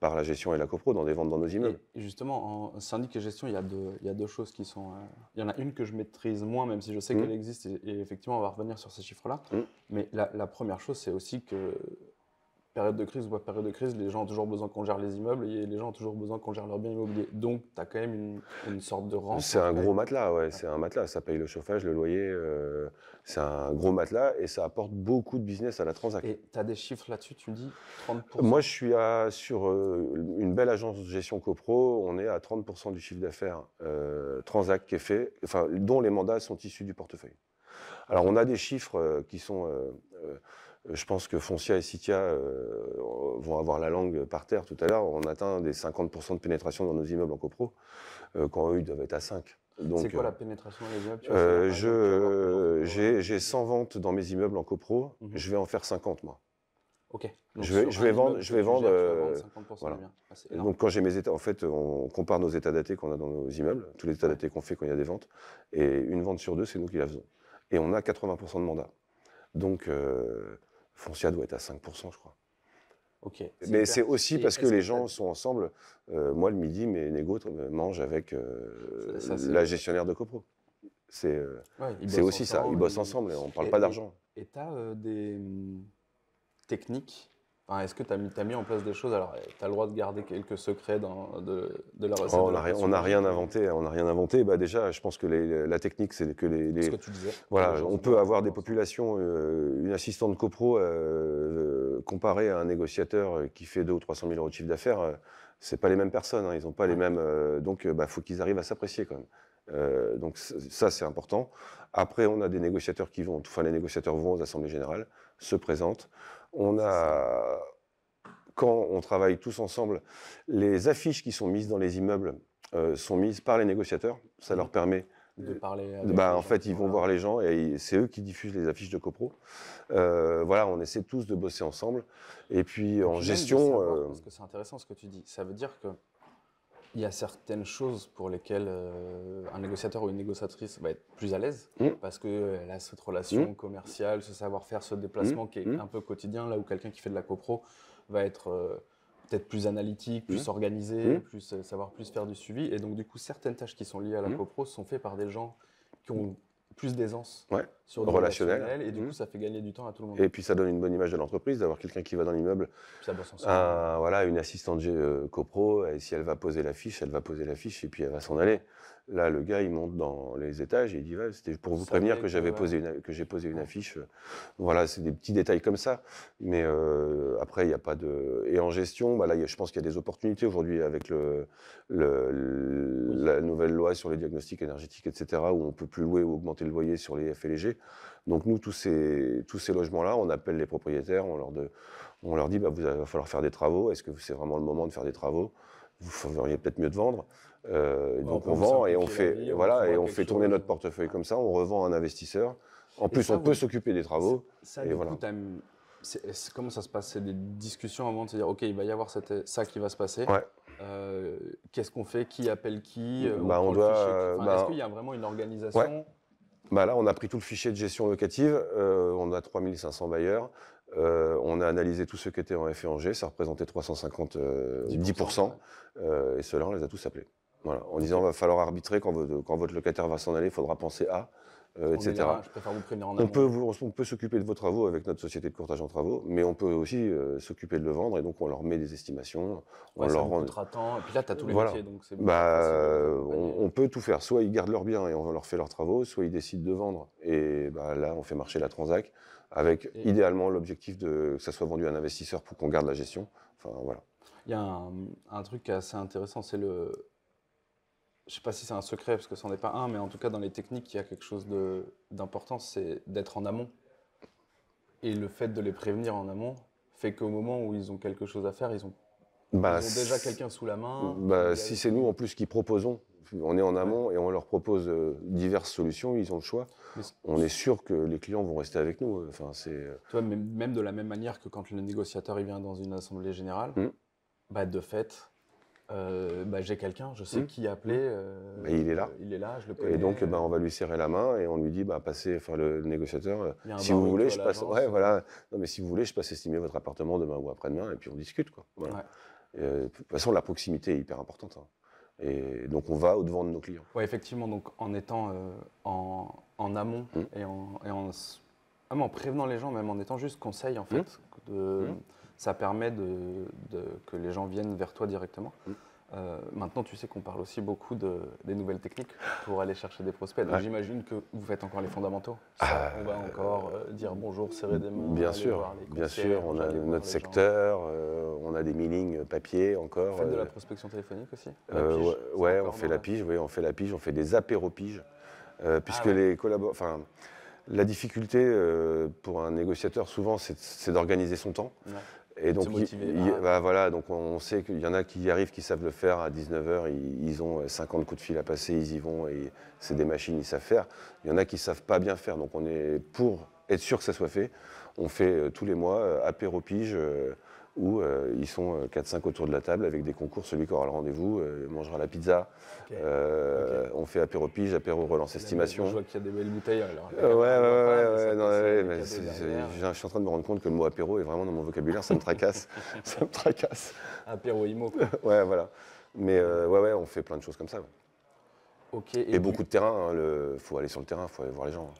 la gestion et la copro dans des ventes dans nos immeubles. Et justement, en syndic et gestion, il y a deux choses qui sont... il y en a une que je maîtrise moins, même si je sais qu'elle existe, et effectivement, on va revenir sur ces chiffres-là. Mais la première chose, c'est aussi que, période de crise ou pas période de crise, les gens ont toujours besoin qu'on gère les immeubles, et les gens ont toujours besoin qu'on gère leurs biens immobiliers. Donc, tu as quand même une sorte de rente. C'est un gros matelas, c'est un matelas. Ça paye le chauffage, le loyer, c'est un gros matelas, et ça apporte beaucoup de business à la transac. Et tu as des chiffres là-dessus, tu me dis 30%? Moi, je suis sur une belle agence de gestion copro, on est à 30% du chiffre d'affaires transac qui est fait, dont les mandats sont issus du portefeuille. Alors, on a des chiffres qui sont... je pense que Foncia et Citia vont avoir la langue par terre tout à l'heure. On atteint des 50% de pénétration dans nos immeubles en copro, quand eux, ils doivent être à 5. C'est quoi la pénétration des immeubles? J'ai 100 ventes dans mes immeubles en copro, je vais en faire 50, moi. Ok. Donc je vais vendre. 50% voilà. bien. Donc quand j'ai mes états, en fait, on compare nos états datés qu'on a dans nos immeubles, tous les états datés qu'on fait quand il y a des ventes, et une vente sur deux, c'est nous qui la faisons. Et on a 80% de mandats. Donc Foncia doit être à 5%, je crois. Ok. Mais c'est aussi parce que les gens sont ensemble. Moi, le midi, mes négos mangent avec la gestionnaire de copro. C'est aussi ça. Ils bossent ensemble et on ne parle pas d'argent. Et tu as des techniques? Est-ce que tu as mis en place des choses? Alors, tu as le droit de garder quelques secrets de la recette. On n'a rien inventé. Déjà, je pense que la technique, c'est que ce que tu disais. Voilà, on peut avoir des populations, une assistante copro comparée à un négociateur qui fait 200 ou 300 000 euros de chiffre d'affaires, c'est pas les mêmes personnes, ils n'ont pas les mêmes. Donc, faut qu'ils arrivent à s'apprécier quand même. Donc ça, c'est important. Après, on a des négociateurs les négociateurs vont aux assemblées générales, se présentent. Quand on travaille tous ensemble, les affiches qui sont mises dans les immeubles sont mises par les négociateurs. Ça leur permet de parler. En fait, ils vont voir les gens et c'est eux qui diffusent les affiches de copro. On essaie tous de bosser ensemble. Et puis en gestion. Parce que c'est intéressant ce que tu dis. Ça veut dire que il y a certaines choses pour lesquelles un négociateur ou une négociatrice va être plus à l'aise parce qu'elle a cette relation commerciale, ce savoir-faire, ce déplacement qui est un peu quotidien, là où quelqu'un qui fait de la copro va être peut-être plus analytique, plus organisé, savoir plus faire du suivi. Et donc, du coup, certaines tâches qui sont liées à la copro sont faites par des gens qui ont plus d'aisance sur le relationnel. Et du coup, ça fait gagner du temps à tout le monde. Et puis, ça donne une bonne image de l'entreprise, d'avoir quelqu'un qui va dans l'immeuble. Ça bosse ensemble. Une assistante copro, et si elle va poser la fiche, et puis elle va s'en aller. Là, le gars, il monte dans les étages et il dit ouais, c'était pour vous prévenir que j'ai posé une affiche. Voilà, c'est des petits détails comme ça. Mais après, il n'y a pas de. Et en gestion, bah là, je pense qu'il y a des opportunités aujourd'hui avec la nouvelle loi sur les diagnostics énergétiques, etc., où on ne peut plus louer ou augmenter le loyer sur les F et les G. Donc nous, tous ces logements-là, on appelle les propriétaires, on leur dit bah, il va falloir faire des travaux. Est-ce que c'est vraiment le moment de faire des travaux? Vous feriez peut-être mieux de vendre. Donc on vend et on fait, voilà, et on fait tourner notre portefeuille comme ça, on revend à un investisseur. En plus, on peut s'occuper des travaux. Ça, du coup, comment ça se passe? C'est des discussions avant de se dire, OK, il va y avoir ça qui va se passer. Ouais. Qu'est-ce qu'on fait? Qui appelle qui? Est-ce qu'il y a vraiment une organisation? Bah là, on a pris tout le fichier de gestion locative, on a 3500 bailleurs, on a analysé tous ceux qui étaient en F et en G, ça représentait 350, 10%, et ceux-là, on les a tous appelés. Voilà, en disant, il va falloir arbitrer quand votre locataire va s'en aller, il faudra penser à, etc. Je préfère vous prévenir en amont. On peut s'occuper de vos travaux avec notre société de courtage en travaux, mais on peut aussi s'occuper de le vendre, et donc on leur met des estimations, on leur rend. Et puis là, tu as tous les métiers, donc c'est on peut tout faire. Soit ils gardent leurs biens et on leur fait leurs travaux, soit ils décident de vendre, et là, on fait marcher la transac, avec idéalement l'objectif que ça soit vendu à un investisseur pour qu'on garde la gestion. Enfin, voilà. Il y a un truc assez intéressant, c'est je ne sais pas si c'est un secret, parce que ce n'en est pas un, mais en tout cas, dans les techniques, il y a quelque chose d'important, c'est d'être en amont. Et le fait de les prévenir en amont fait qu'au moment où ils ont quelque chose à faire, ils ont déjà quelqu'un sous la main. Si c'est nous, en plus, qui proposons, on est en amont et on leur propose diverses solutions, ils ont le choix. On est sûr que les clients vont rester avec nous. Enfin, toi, même de la même manière que quand le négociateur il vient dans une assemblée générale, de fait, j'ai quelqu'un, je sais qui appeler. Il est là. Il est là, je le connais. Et donc, on va lui serrer la main et on lui dit, passez, le négociateur. Si vous voulez, je passe. Ouais, voilà. Non, mais si vous voulez, je passe estimer votre appartement demain ou après-demain et puis on discute, quoi. Voilà. De toute façon, la proximité est hyper importante. Hein. Et donc, on va au-devant de nos clients. Oui, effectivement. Donc, en étant en amont et en prévenant les gens, même en étant juste conseil, en fait, ça permet que les gens viennent vers toi directement. Maintenant, tu sais qu'on parle aussi beaucoup des nouvelles techniques pour aller chercher des prospects. Donc, j'imagine que vous faites encore les fondamentaux. On va encore dire bonjour, serrer des mains. Bien sûr, on a notre secteur, on a des mailings papier encore. Vous faites de la prospection téléphonique aussi? On fait la pige, on fait des apéro-piges. Puisque les collaborateurs. La difficulté pour un négociateur, souvent, c'est d'organiser son temps. Ouais. Et donc, donc on sait qu'il y en a qui y arrivent, qui savent le faire à 19h, ils ont 50 coups de fil à passer, ils y vont, et c'est des machines, ils savent faire. Il y en a qui ne savent pas bien faire, donc on est pour être sûr que ça soit fait. On fait tous les mois apéro-pige, où ils sont 4-5 autour de la table avec des concours. Celui qui aura le rendez-vous mangera la pizza. On fait apéro-pige, apéro-relance estimation. Je vois qu'il y a des belles bouteilles. Alors, je suis en train de me rendre compte que le mot apéro est vraiment dans mon vocabulaire, ça me tracasse. Ça me tracasse. Apéro IMO, quoi. Voilà. Mais on fait plein de choses comme ça. Et beaucoup de terrain, il faut aller sur le terrain, il faut aller voir les gens.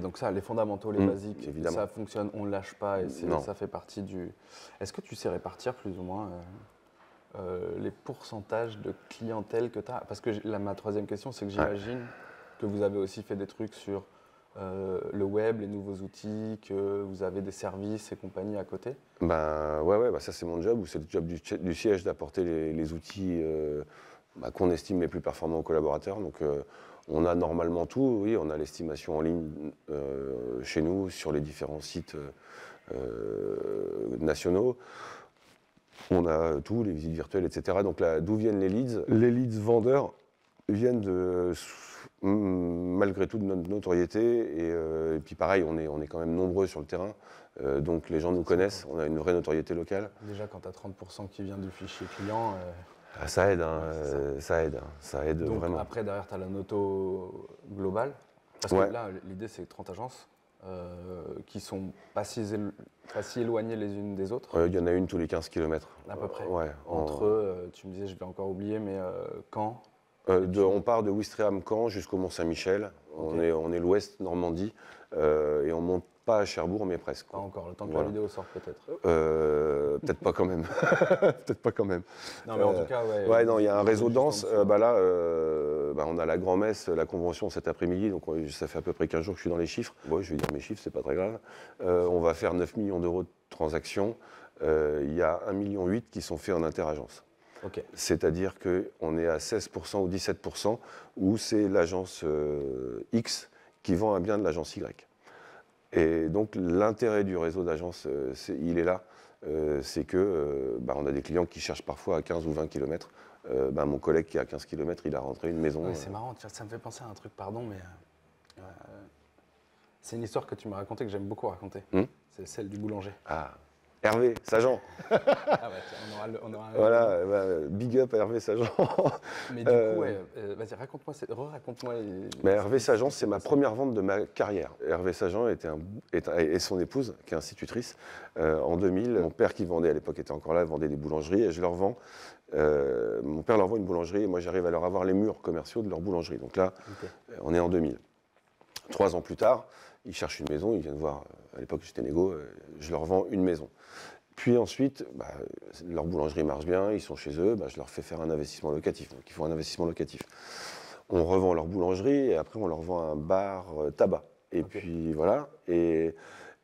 Donc ça, les fondamentaux, les basiques, évidemment. Ça fonctionne, on ne lâche pas et ça fait partie du... Est-ce que tu sais répartir plus ou moins les pourcentages de clientèle que tu as? Parce que ma troisième question, c'est que j'imagine que vous avez aussi fait des trucs sur le web, les nouveaux outils, que vous avez des services et compagnie à côté. Ça c'est mon job, ou c'est le job du siège d'apporter les outils qu'on estime les plus performants aux collaborateurs. Donc on a normalement tout, oui, on a l'estimation en ligne chez nous sur les différents sites nationaux. On a tout, les visites virtuelles, etc. Donc là, d'où viennent les leads? Les leads vendeurs viennent malgré tout de notre notoriété. Et puis pareil, on est quand même nombreux sur le terrain. Donc les gens nous connaissent, on a une vraie notoriété locale. Déjà, quand tu as 30% qui vient du fichier client... ça aide, ça aide donc, vraiment. Après, derrière, tu as la noto globale. Parce que là, l'idée, c'est 30 agences qui sont pas si éloignées les unes des autres. Il y en a une tous les 15 km. À peu près. Entre, tu me disais, je vais encore oublier, mais Caen. On part de Ouistreham-Caen jusqu'au Mont-Saint-Michel. On est l'ouest Normandie. Et on monte Pas à Cherbourg, mais presque. Pas encore, le temps que la vidéo sorte peut-être. Peut-être pas quand même. Peut-être pas quand même. Non, mais en tout cas, ouais, non, il y a un réseau dense. Là, on a la grand-messe, la convention cet après-midi, donc ça fait à peu près 15 jours que je suis dans les chiffres. Bon, je vais dire mes chiffres, c'est pas très grave. On va faire 9 millions d'euros de transactions. Il y a 1,8 million qui sont faits en interagence. Okay. C'est-à-dire qu'on est à 16% ou 17% où c'est l'agence X qui vend un bien de l'agence Y. Et donc l'intérêt du réseau d'agences, il est là. C'est que on a des clients qui cherchent parfois à 15 ou 20 km. Mon collègue qui est à 15 km, il a rentré une maison. Ouais, c'est marrant, ça me fait penser à un truc, pardon, mais c'est une histoire que tu m'as racontée, que j'aime beaucoup raconter. C'est celle du boulanger. Ah, Hervé Sajan. Ah ouais, tiens, on aura voilà, big up à Hervé Sajan. Mais du coup, ouais, vas-y, raconte-moi. Hervé Sajan, c'est ma première vente de ma carrière. Hervé Sajan et son épouse, qui est institutrice, en 2000. Mon père qui vendait, à l'époque était encore là, vendait des boulangeries et je leur vends. Mon père leur vend une boulangerie et moi j'arrive à leur avoir les murs commerciaux de leur boulangerie. Donc là, on est en 2000. 3 ans plus tard, ils cherchent une maison, ils viennent voir, à l'époque j'étais négo, je leur vends une maison. Puis ensuite, leur boulangerie marche bien, ils sont chez eux, je leur fais faire un investissement locatif. Donc ils font un investissement locatif. On revend leur boulangerie et après on leur vend un bar tabac. Et puis voilà, et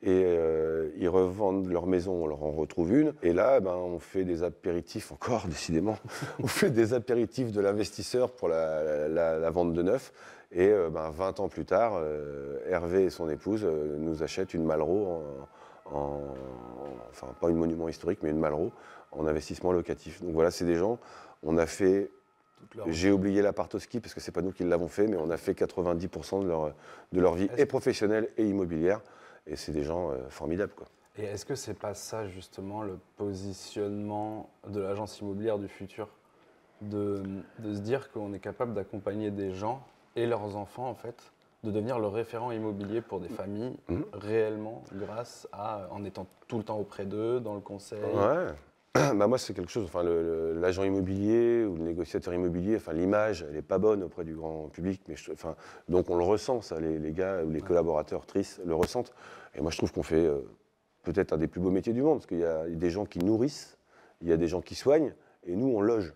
ils revendent leur maison, on leur en retrouve une. Et là, on fait des apéritifs, encore décidément, on fait des apéritifs de l'investisseur pour la vente de neuf. Et 20 ans plus tard, Hervé et son épouse nous achètent une Malraux enfin pas une monument historique, mais une Malraux en investissement locatif. Donc voilà, c'est des gens, on a fait, j'ai oublié la part au ski parce que c'est pas nous qui l'avons fait, mais on a fait 90% de leur vie et professionnelle et immobilière. Et c'est des gens formidables, quoi. Et est-ce que c'est pas ça justement le positionnement de l'agence immobilière du futur, de se dire qu'on est capable d'accompagner des gens et leurs enfants en fait, de devenir le référent immobilier pour des familles réellement grâce à en étant tout le temps auprès d'eux, dans le conseil. Ouais. Moi c'est quelque chose, enfin l'agent immobilier ou le négociateur immobilier, enfin l'image elle est pas bonne auprès du grand public, mais donc on le ressent ça, les gars ou les collaborateurs tristes le ressentent. Et moi je trouve qu'on fait peut-être un des plus beaux métiers du monde, parce qu'il y a des gens qui nourrissent, il y a des gens qui soignent, et nous on loge.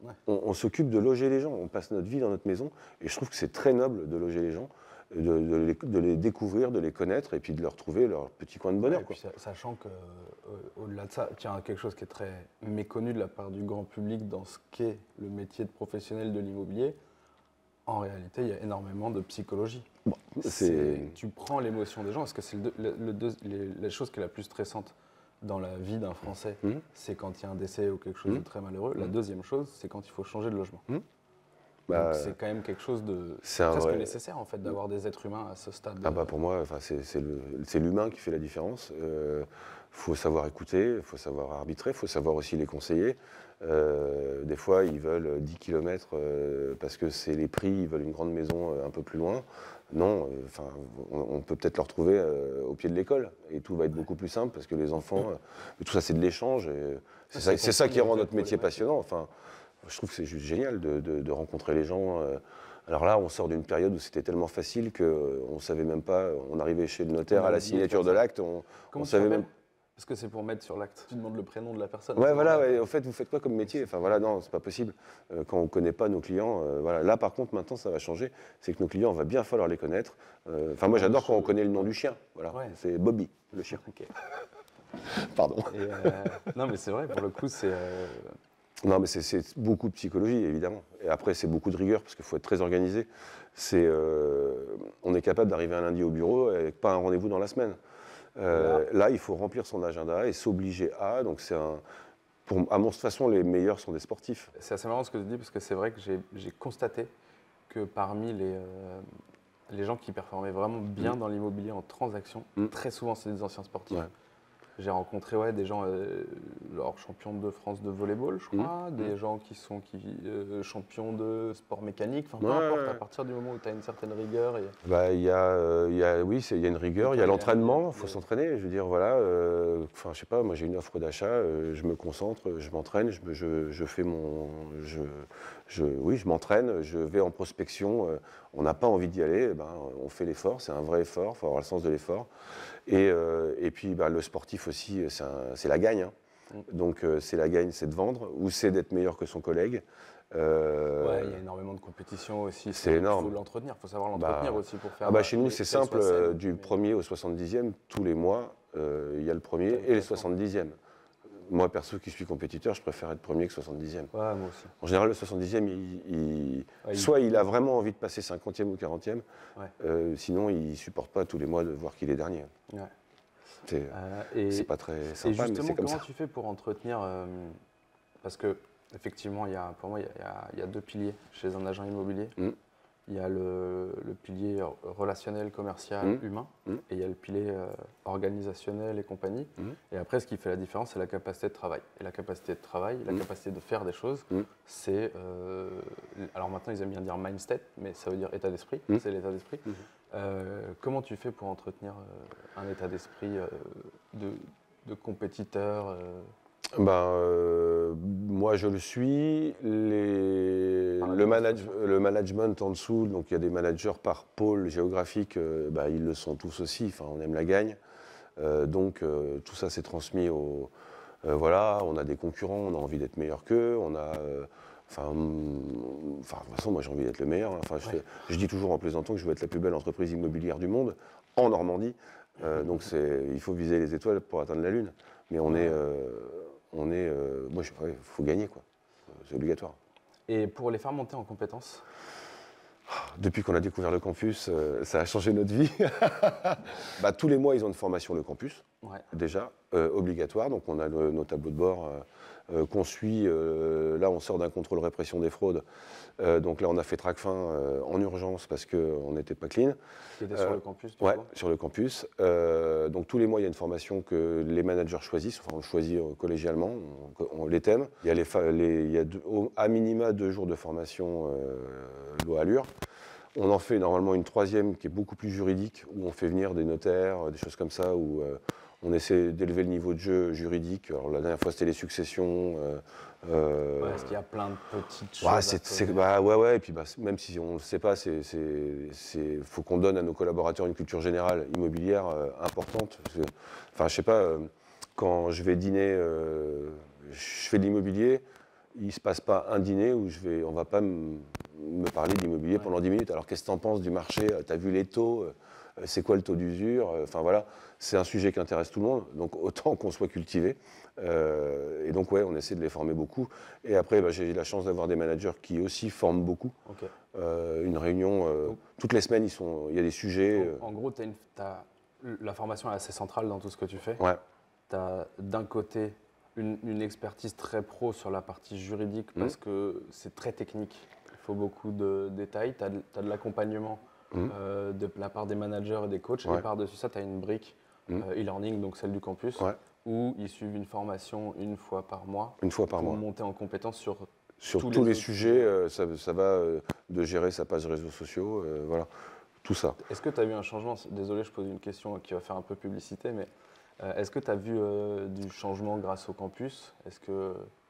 Ouais. On s'occupe de loger les gens, on passe notre vie dans notre maison, et je trouve que c'est très noble de loger les gens, de les découvrir, de les connaître, et puis de leur trouver leur petit coin de bonheur. Ouais, quoi. Sachant qu'au-delà de ça, il y a quelque chose qui est très méconnu de la part du grand public dans ce qu'est le métier de professionnel de l'immobilier. En réalité, il y a énormément de psychologie. Bon, tu prends l'émotion des gens, parce que c'est la chose qui est la plus stressante dans la vie d'un Français, c'est quand il y a un décès ou quelque chose de très malheureux. La deuxième chose, c'est quand il faut changer de logement. Donc c'est quand même quelque chose de presque nécessaire en fait, d'avoir des êtres humains à ce stade. Pour moi, c'est l'humain qui fait la différence. Faut savoir écouter, il faut savoir arbitrer, il faut savoir aussi les conseiller. Des fois, ils veulent 10 km parce que c'est les prix, ils veulent une grande maison un peu plus loin. Non, on peut peut-être leur trouver au pied de l'école et tout va être beaucoup plus simple parce que les enfants, tout ça c'est de l'échange. C'est ça qui rend notre métier passionnant. Enfin, je trouve que c'est juste génial de rencontrer les gens. Alors là, on sort d'une période où c'était tellement facile qu'on ne savait même pas, on arrivait chez le notaire à la signature de l'acte, on savait même. Est-ce que c'est pour mettre sur l'acte? Tu demandes le prénom de la personne. Ouais, voilà, ouais. Au fait, vous faites quoi comme métier? Enfin voilà, non, c'est pas possible. Quand on ne connaît pas nos clients, voilà. Là, par contre, maintenant, ça va changer. C'est que nos clients, on va bien falloir les connaître. Moi, j'adore quand on connaît le nom du chien. Voilà, c'est Bobby, le chien. Okay. Pardon. Non, mais c'est vrai, pour le coup, c'est. Non, mais c'est beaucoup de psychologie, évidemment. Et après, c'est beaucoup de rigueur, parce qu'il faut être très organisé. On est capable d'arriver un lundi au bureau avec pas un rendez-vous dans la semaine. Là, il faut remplir son agenda et s'obliger à. Donc, à mon façon, les meilleurs sont des sportifs. C'est assez marrant ce que tu dis, parce que c'est vrai que j'ai constaté que parmi les gens qui performaient vraiment bien dans l'immobilier en transaction, très souvent, c'est des anciens sportifs. Ouais. J'ai rencontré des gens, genre champions de France de volleyball, je crois, des gens qui sont champions de sport mécanique, enfin peu importe, à partir du moment où tu as une certaine rigueur. Bah, il y a une rigueur, il y a l'entraînement, il faut s'entraîner. Je veux dire, voilà, enfin, je sais pas, moi j'ai une offre d'achat, je me concentre, je m'entraîne, je fais oui, je m'entraîne, je vais en prospection. On n'a pas envie d'y aller, on fait l'effort, c'est un vrai effort, il faut avoir le sens de l'effort. Et puis le sportif aussi, c'est la gagne. Donc c'est la gagne, c'est de vendre ou c'est d'être meilleur que son collègue. Il y a énormément de compétition aussi. C'est énorme. Il faut l'entretenir, il faut savoir l'entretenir aussi pour faire. Chez nous, c'est simple, du 1er au 70e, tous les mois, il y a le premier et le 70e. Moi, perso, qui suis compétiteur, je préfère être premier que 70e. Ouais, moi aussi. En général, le 70e, soit il a vraiment envie de passer 50e ou 40e, sinon il ne supporte pas tous les mois de voir qu'il est dernier. Ouais. C'est pas très sympa, et justement, mais c'est comme ça. Comment tu fais pour entretenir parce que, effectivement, pour moi, il y a deux piliers chez un agent immobilier. Il y a le pilier relationnel, commercial, humain, et il y a le pilier organisationnel et compagnie. Et après, ce qui fait la différence, c'est la capacité de travail. Et la capacité de travail, la capacité de faire des choses, c'est... alors maintenant, ils aiment bien dire mindset, mais ça veut dire état d'esprit, c'est l'état d'esprit. Comment tu fais pour entretenir un état d'esprit de compétiteur moi, je le suis. Le management en dessous, donc il y a des managers par pôle géographique, ils le sont tous aussi. Enfin, on aime la gagne. Donc, tout ça s'est transmis voilà, on a des concurrents, on a envie d'être meilleur qu'eux. On a. De toute façon, moi, j'ai envie d'être le meilleur. Enfin, je dis toujours en plaisantant que je veux être la plus belle entreprise immobilière du monde, en Normandie. Donc, il faut viser les étoiles pour atteindre la Lune. Mais il faut gagner, quoi. C'est obligatoire. Et pour les faire monter en compétences? Depuis qu'on a découvert le campus, ça a changé notre vie. Tous les mois, ils ont une formation le campus, déjà, obligatoire. Donc on a nos tableaux de bord qu'on suit. Là, on sort d'un contrôle répression des fraudes. Donc là, on a fait Tracfin en urgence parce qu'on n'était pas clean. Qui était sur le campus, ouais, sur le campus. Donc tous les mois, il y a une formation que les managers choisissent. Enfin, on le choisit collégialement, on les thèmes. Il y a à minima 2 jours de formation loi Allure. On en fait normalement une 3e qui est beaucoup plus juridique, où on fait venir des notaires, des choses comme ça, où on essaie d'élever le niveau de jeu juridique. Alors, la dernière fois, c'était les successions. Est-ce qu'il y a plein de petites choses et puis même si on ne le sait pas, il faut qu'on donne à nos collaborateurs une culture générale immobilière importante. Enfin, je sais pas, quand je vais dîner, je fais de l'immobilier, il ne se passe pas un dîner où on ne va pas me parler d'immobilier pendant 10 minutes. Alors, qu'est-ce que tu en penses du marché? Tu as vu les taux? C'est quoi le taux d'usure? Enfin voilà, c'est un sujet qui intéresse tout le monde, donc autant qu'on soit cultivé. Et donc on essaie de les former beaucoup. Et après, j'ai la chance d'avoir des managers qui aussi forment beaucoup. Une réunion, toutes les semaines, il y a des sujets. En gros, la formation est assez centrale dans tout ce que tu fais. Ouais. Tu as d'un côté une expertise très pro sur la partie juridique parce que c'est très technique. Il faut beaucoup de détails. Tu as de l'accompagnement. De la part des managers et des coachs. Et par-dessus ça, tu as une brique e-learning, donc celle du campus, où ils suivent une formation une fois par mois. Pour monter en compétence sur tous les sujets. Ça va de gérer sa page réseaux sociaux, voilà, tout ça. Est-ce que tu as eu un changement? Désolé, je pose une question qui va faire un peu publicité, mais est-ce que tu as vu du changement grâce au campus?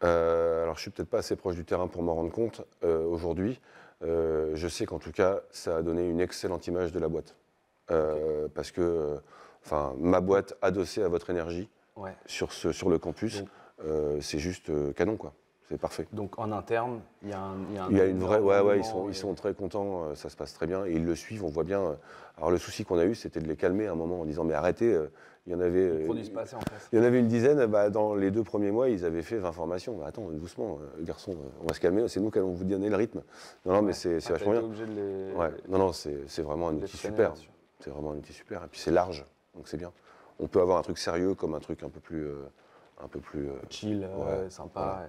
Alors, je suis peut-être pas assez proche du terrain pour m'en rendre compte aujourd'hui. Je sais qu'en tout cas, ça a donné une excellente image de la boîte. Parce que ma boîte adossée à votre énergie sur le campus, c'est juste canon, quoi. C'est parfait. Donc en interne, il y a une vraie... ils sont très contents, ça se passe très bien. Et ils le suivent, on voit bien. Alors le souci qu'on a eu, c'était de les calmer à un moment en disant « mais arrêtez ». Il y en avait, il y en avait une dizaine. Dans les 2 premiers mois, ils avaient fait 20 formations. Attends, doucement, garçon, on va se calmer. C'est nous qui allons vous donner le rythme. Non, mais c'est vachement bien. Non, c'est vraiment un outil super. C'est vraiment un outil super. Et puis c'est large, donc c'est bien. On peut avoir un truc sérieux comme un truc un peu plus chill, sympa.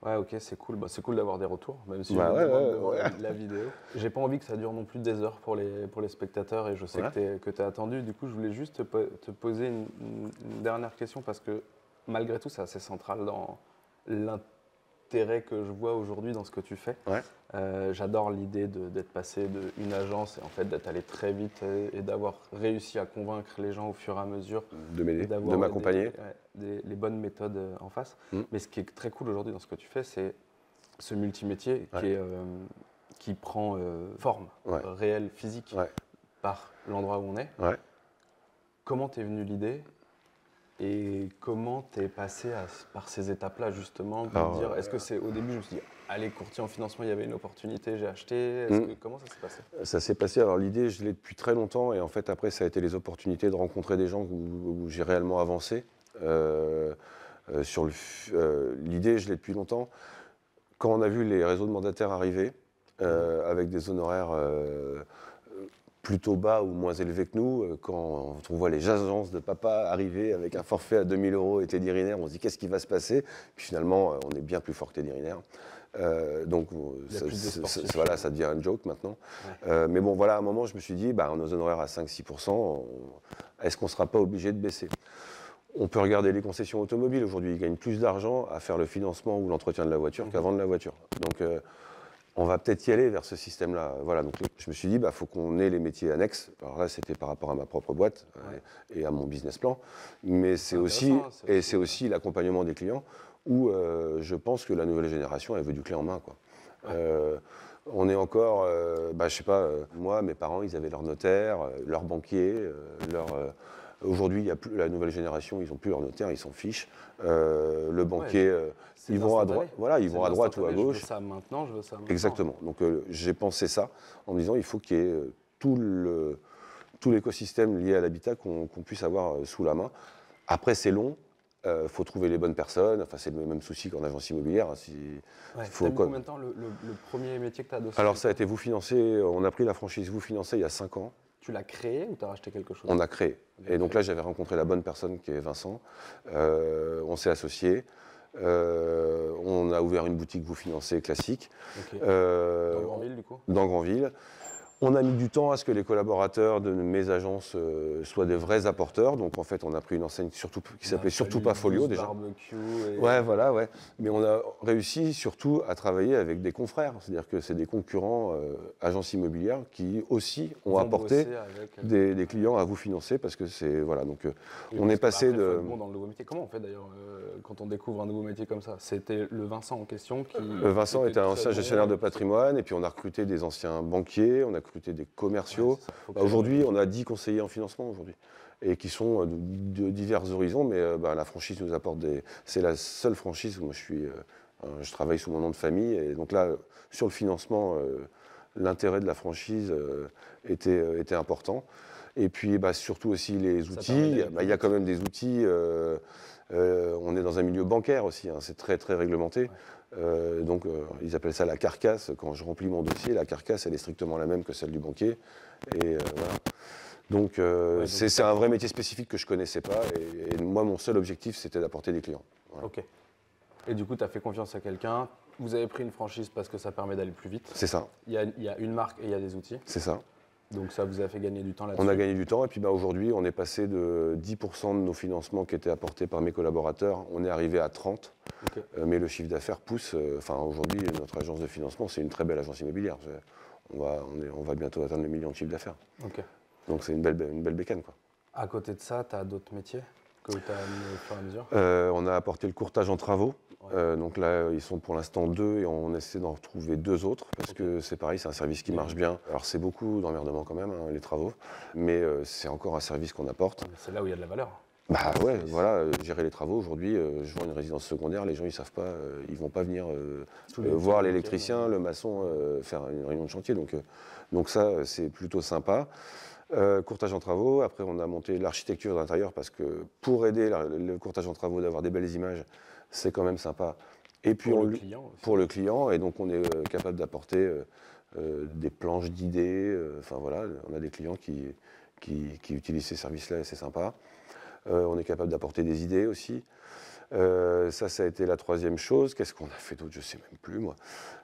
Ouais, ok, c'est cool. Bah, c'est cool d'avoir des retours, même si Bah je ouais, demande ouais, de voir ouais. la vidéo. J'ai pas envie que ça dure non plus des heures pour les spectateurs et je sais Ouais. que t'es attendu. Du coup, je voulais juste te poser une dernière question parce que malgré tout, c'est assez central dans l'intérêt que je vois aujourd'hui dans ce que tu fais. Ouais. J'adore l'idée d'être passé d'une agence et en fait d'être allé très vite et d'avoir réussi à convaincre les gens au fur et à mesure De m'aider, et de d'avoir m'accompagner. les bonnes méthodes en face. Mm. Mais ce qui est très cool aujourd'hui dans ce que tu fais, c'est ce multimétier Ouais. qui prend forme Ouais. réelle, physique, Ouais. par l'endroit où on est. Ouais. Comment t'es venue l'idée et comment t'es passé par ces étapes-là justement de Alors, dire, est-ce que c'est au début, je me suis dit, allez, courtier en financement, il y avait une opportunité, j'ai acheté. Comment ça s'est passé? ça s'est passé, alors l'idée, je l'ai depuis très longtemps, et en fait, après, ça a été les opportunités de rencontrer des gens où j'ai réellement avancé. L'idée, je l'ai depuis longtemps. Quand on a vu les réseaux de mandataires arriver, avec des honoraires plutôt bas ou moins élevés que nous, quand on voit les agences de papa arriver avec un forfait à 2000 € et Teddy Riner, on se dit qu'est-ce qui va se passer? Puis finalement, on est bien plus fort que Teddy Riner. Donc voilà, ça devient un joke maintenant. Ouais. Mais bon, voilà, à un moment, je me suis dit, nos honoraires à 5-6%, est-ce qu'on ne sera pas obligé de baisser? On peut regarder les concessions automobiles aujourd'hui, ils gagnent plus d'argent à faire le financement ou l'entretien de la voiture qu'à vendre la voiture. Donc on va peut-être y aller vers ce système-là. Voilà, donc je me suis dit, faut qu'on ait les métiers annexes. Alors là, c'était par rapport à ma propre boîte et à mon business plan, mais c'est aussi l'accompagnement des clients où je pense que la nouvelle génération, elle veut du clé en main, quoi. Ouais. On est encore, je sais pas, moi, mes parents, ils avaient leur notaire, leur banquier, aujourd'hui, il y a plus, la nouvelle génération, ils n'ont plus leur notaire, ils s'en fichent. Le banquier, ils vont à droite, voilà, ils vont à droite ou à gauche. Je veux ça maintenant, je veux ça maintenant. Exactement. Donc j'ai pensé ça en me disant il faut qu'il y ait tout l'écosystème lié à l'habitat qu'on puisse avoir sous la main. Après, c'est long. Faut trouver les bonnes personnes. Enfin, c'est le même souci qu'en agence immobilière. T'as mis combien de temps le premier métier que tu as adossé? Alors, ça a été Vous Financez. On a pris la franchise Vous Financez il y a 5 ans. Tu l'as créé ou tu as racheté quelque chose? On a créé. Et donc là, j'avais rencontré la bonne personne qui est Vincent. On s'est associés. On a ouvert une boutique Vous Financez classique. Okay. Dans Granville, du coup? Dans Granville. On a mis du temps à ce que les collaborateurs de mes agences soient des vrais apporteurs. Donc en fait, on a pris une enseigne qui s'appelait surtout pas Folio déjà. Ouais, voilà, ouais. Mais on a réussi surtout à travailler avec des confrères. C'est-à-dire que c'est des concurrents agences immobilières qui aussi ont apporté des clients à Vous Financer parce que c'est voilà. Donc on est passé de. Bon dans le nouveau métier. Comment on fait d'ailleurs quand on découvre un nouveau métier comme ça? C'était le Vincent en question qui. Vincent était un ancien gestionnaire de patrimoine et puis on a recruté des anciens banquiers, on a recruté des commerciaux. Aujourd'hui, on a 10 conseillers en financement aujourd'hui et qui sont de divers horizons, mais la franchise nous apporte c'est la seule franchise où moi je travaille sous mon nom de famille et donc là, sur le financement, l'intérêt de la franchise était important. Et puis surtout aussi les outils, il y a quand même des outils, on est dans un milieu bancaire aussi, hein, c'est très très réglementé. Donc ils appellent ça la carcasse. Quand je remplis mon dossier, la carcasse elle est strictement la même que celle du banquier. Et voilà. Donc c'est un vrai métier spécifique que je ne connaissais pas. Et moi mon seul objectif c'était d'apporter des clients. Voilà. Ok. Et du coup tu as fait confiance à quelqu'un. Vous avez pris une franchise parce que ça permet d'aller plus vite. C'est ça. Il y a une marque et il y a des outils. C'est ça. Donc ça vous a fait gagner du temps là-dessus? On a gagné du temps et puis aujourd'hui on est passé de 10% de nos financements qui étaient apportés par mes collaborateurs, on est arrivé à 30%. Okay. Mais le chiffre d'affaires pousse. Aujourd'hui notre agence de financement c'est une très belle agence immobilière. On va bientôt atteindre le million de chiffre d'affaires. Okay. Donc c'est une belle bécane, quoi. À côté de ça, tu as d'autres métiers que tu as amenés au fur et à mesure? On a apporté le courtage en travaux. Ouais. Donc là, ils sont pour l'instant 2 et on essaie d'en retrouver 2 autres parce que c'est pareil, c'est un service qui marche bien. Alors c'est beaucoup d'emmerdement quand même, hein, les travaux, mais c'est encore un service qu'on apporte. C'est là où il y a de la valeur. Bah ouais, voilà, gérer les travaux. Aujourd'hui, je vends une résidence secondaire, les gens ils savent pas, ils vont pas venir voir l'électricien, le maçon, faire une réunion de chantier. Donc ça, c'est plutôt sympa. Courtage en travaux, après on a monté l'architecture d'intérieur parce que pour aider le courtage en travaux d'avoir des belles images, c'est quand même sympa. Et puis pour le client, et donc on est capable d'apporter des planches d'idées, enfin voilà, on a des clients qui utilisent ces services-là et c'est sympa. On est capable d'apporter des idées aussi. Ça a été la troisième chose. Qu'est-ce qu'on a fait d'autre? Je ne sais même plus, moi.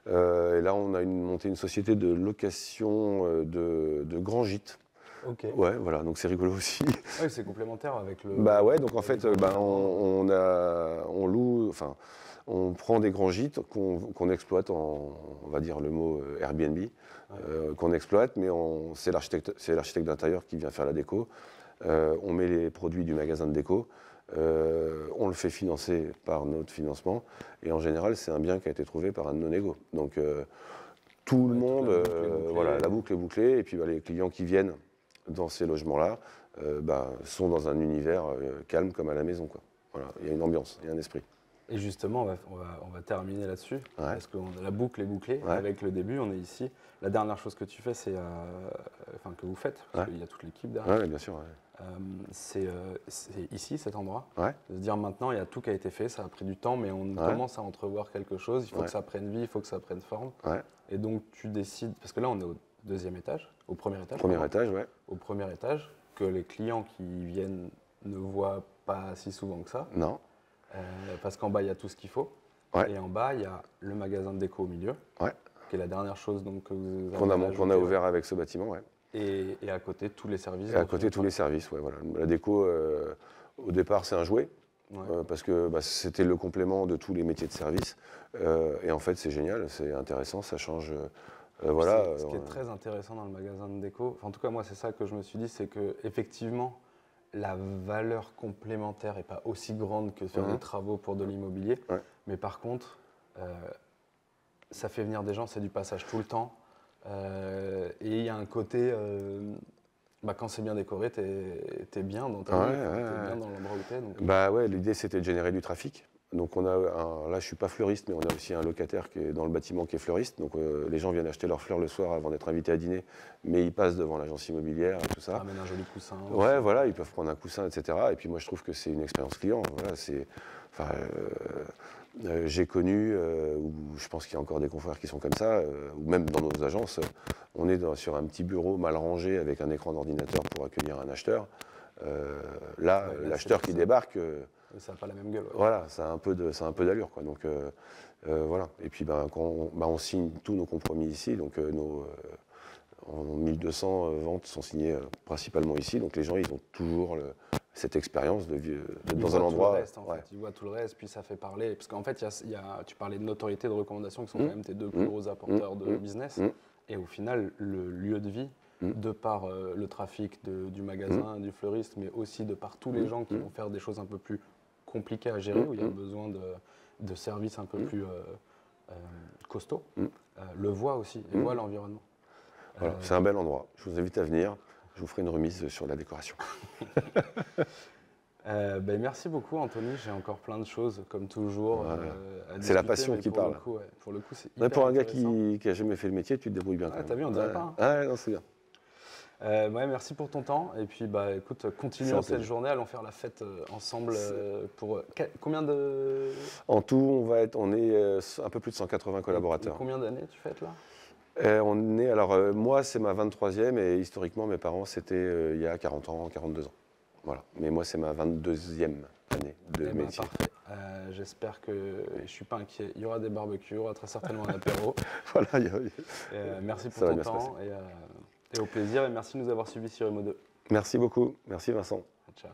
Et là, on a monté une société de location de grands gîtes. Ok. Ouais, voilà, donc c'est rigolo aussi. Oui, c'est complémentaire avec le... Bah ouais, donc en fait, on loue, enfin, on prend des grands gîtes qu'on exploite on va dire le mot Airbnb, qu'on exploite, mais c'est l'architecte d'intérieur qui vient faire la déco. On met les produits du magasin de déco, on le fait financer par notre financement, et en général, c'est un bien qui a été trouvé par un de nos négos. Donc tout le monde, voilà, la boucle est bouclée, et puis les clients qui viennent dans ces logements-là sont dans un univers calme comme à la maison, quoi. Voilà, il y a une ambiance, il y a un esprit. Et justement, on va terminer là-dessus, parce que la boucle est bouclée avec le début, on est ici. La dernière chose que tu fais, c'est, enfin que vous faites, parce qu'il y a toute l'équipe derrière. Oui, bien sûr. C'est ici, cet endroit. De se dire maintenant, il y a tout qui a été fait, ça a pris du temps, mais on commence à entrevoir quelque chose, il faut que ça prenne vie, il faut que ça prenne forme. Et donc tu décides, parce que là on est au deuxième étage, au premier étage. Premier étage, ouais. Au premier étage, que les clients qui viennent ne voient pas si souvent que ça. Non. Parce qu'en bas, il y a tout ce qu'il faut. Et en bas, il y a le magasin de déco au milieu, qui est la dernière chose donc, que vous avez qu'on a ouvert avec ce bâtiment. Et à côté, tous les services. Et à côté, tous les services, voilà. La déco, au départ, c'est un jouet, parce que c'était le complément de tous les métiers de service. Et en fait, c'est génial, c'est intéressant, ça change. Voilà. Ce qui est très intéressant dans le magasin de déco, en tout cas, moi, c'est ça que je me suis dit, c'est qu'effectivement, la valeur complémentaire n'est pas aussi grande que faire des travaux pour de l'immobilier. Mais par contre, ça fait venir des gens, c'est du passage tout le temps. Et il y a un côté, quand c'est bien décoré, t'es bien dans ta vie, t'es bien dans l'endroit où t'es. Donc... l'idée c'était de générer du trafic. Donc là je suis pas fleuriste, mais on a aussi un locataire qui est dans le bâtiment qui est fleuriste. Donc les gens viennent acheter leurs fleurs le soir avant d'être invités à dîner, mais ils passent devant l'agence immobilière et tout ça. Ramènent un joli coussin. Ouais, voilà, ils peuvent prendre un coussin, etc. Et puis moi je trouve que c'est une expérience client. Voilà, j'ai connu, ou je pense qu'il y a encore des confrères qui sont comme ça, ou même dans nos agences, on est sur un petit bureau mal rangé avec un écran d'ordinateur pour accueillir un acheteur. Là, l'acheteur qui débarque, ça n'a pas la même gueule. Voilà, ça a un peu d'allure, quoi. Donc voilà. Et puis quand on signe tous nos compromis ici, donc en 1200 ventes sont signées principalement ici, donc les gens ils ont toujours cette expérience d'être dans un endroit. Ils voient tout le reste, puis ça fait parler. Parce qu'en fait, tu parlais de notoriété, de recommandation, qui sont quand même tes deux plus gros apporteurs de business. Et au final, le lieu de vie, de par le trafic du magasin, du fleuriste, mais aussi de par tous les gens qui vont faire des choses un peu plus compliquées à gérer, où il y a besoin de services un peu plus costauds, le voit aussi, et voit l'environnement. Voilà, c'est un bel endroit. Je vous invite à venir. Je vous ferai une remise sur la décoration. Merci beaucoup, Anthony. J'ai encore plein de choses, comme toujours. C'est la passion qui parle. Pour le coup, c'est hyper pour un gars qui n'a jamais fait le métier, tu te débrouilles bien. T'as vu, on dirait pas. Non, c'est bien. Merci pour ton temps. Et puis, écoute, continuons cette journée. Allons faire la fête ensemble pour combien de... En tout, on est un peu plus de 180 collaborateurs. Et combien d'années tu fêtes là? Moi, c'est ma 23e et historiquement, mes parents, c'était il y a 40 ans, 42 ans. Voilà. Mais moi, c'est ma 22e année de métier. Parfait. J'espère que je ne suis pas inquiet. Il y aura des barbecues, il y aura très certainement un apéro. Voilà. Merci pour ton temps et au plaisir. Et merci de nous avoir suivis sur Imo2. Merci beaucoup. Merci Vincent. Ciao.